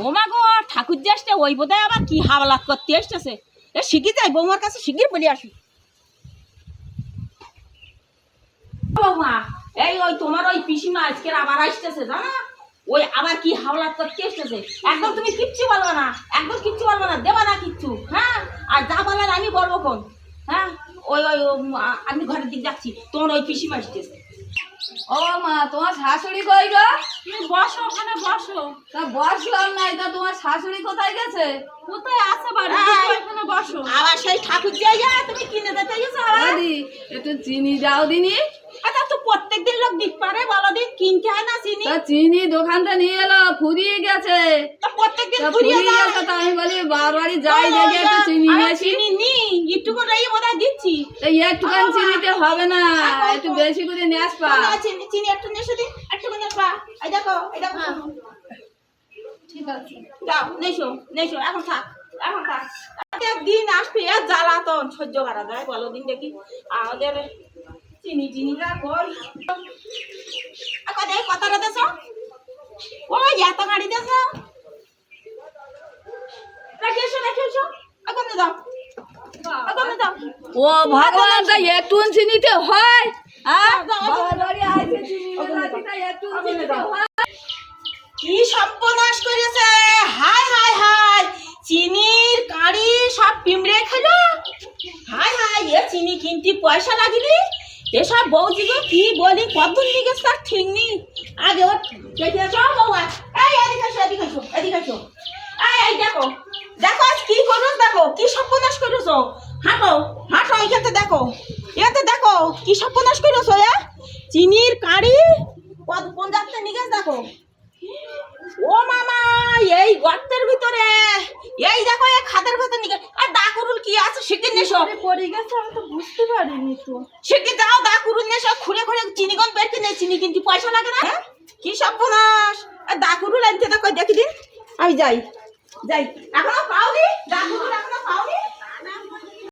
ও মা গো ঠাকুর যে আসছে ওই বোধহয় আবার কি হাওলাত করতে এসতেছে। এ শিখি যাই বৌমার কাছে শিগগির বলে আসি। বৌমা এই ওই তোমার ওই পিসিমা আজকের আবার আসতেছে জানা, ওই আবার কি হাওলাত করতে এসতেছে। একদম তুমি কিচ্ছু বলবো না, একদম কিচ্ছু বলবো না, দেবা না কিচ্ছু। হ্যাঁ আর যা বলার আমি বলবো কোন। হ্যাঁ ওই ওই আমি ঘরের দিক যাচ্ছি, তোমার ওই পিসিমা আসতেছে। ও মা, তোমার শাশুড়ি কই গো? তুমি বসো ওখানে বসো। তা বসলাম নাই, তা তোমার শাশুড়ি কোথায় গেছে? কোথায় আছে বাড়ি? ওখানে বসো। আবার সেই ঠাকুর জায়গা তুমি কিনে দিতে গেছো আবার? দাদি একটু চিনি দাও দিনি। আচ্ছা তো প্রত্যেকদিন লোক দিক পারে বলো দিন, কিনতে হয় না চিনি? তা চিনি দোকানটা নিয়ে এলো, ফুরিয়ে গেছে। তা প্রত্যেকদিন তা ফুরিয়ে ফুরিয়ে যায়। গেছে, তা আমি বলি বারবারই যাই দেখে একটু চিনি আরে নেছি। চিনি নি একটুকুন রেখে বোধহয় দিচ্ছি। তা একটুখানি চিনিতে হবে না, একটু বেশি করে নিয়ে আসবা। চিনি চিনি একটু নেশো দিন, একটুকুন নেশো। এই দেখো এই দেখো। ঠিক আছে, যাও নেশো নেশো, এখন থাক এখন থাক। দিন আসবে আর জ্বালাতন সহ্য করা যায় বলো দিন দেখি আমাদের চিনি চিনিটা কই দেখ কথাটা দেছ ওই এত গাড়ি দেছ রেখে এসো এখন যাও এখন যাও। ও ভগবান, তা একটু চিনিতে হয়? হ্যাঁ যাও, যাও, বাবার বাড়ি আইছে চিনি লাগাচ্ছি, তা একটু চিনিতে হয়? কি সর্বনাশ করেছে! হায় হায় হায়, চিনির কাঁড়ি সব পিমড়ে খেলো। হায় হায়, এ চিনি কিনতে পয়সা লাগিলি। এসব বৌদিকে কি বলি কতদিন দিকে তার ঠিক নেই। আগে ওর বৌমা এই এদিকে এসো এদিকে এসো এদিকে এসো। এই দেখো দেখো আজ কি করো, দেখো কি সর্বনাশ করেছো। হাঁটো হাঁটো এখানে দেখো, এখানে দেখো কি সর্বনাশ করেছো। চিনির কাঁড়ি কোন যাত্রা নিয়ে গেছে দেখো। ও মামা এই গর্তের ভিতরে, এই দেখো এই খাদের ভেতর নিয়ে আর দাকুরুল কি আছে শিখে নেশো পড়ে গেছে, আমি তো বুঝতে পারিনি তো। শিখে যাও দাকুরুল নেশো খুঁড়ে খুঁড়ে চিনি গন বের কিনে চিনি কিন্তু পয়সা লাগে না। কি সর্বনাশ! দাকুরুল আনতে দেখো দেখি দিন আমি যাই যাই এখনো পাওনি দাকুরুল এখনো পাওনি।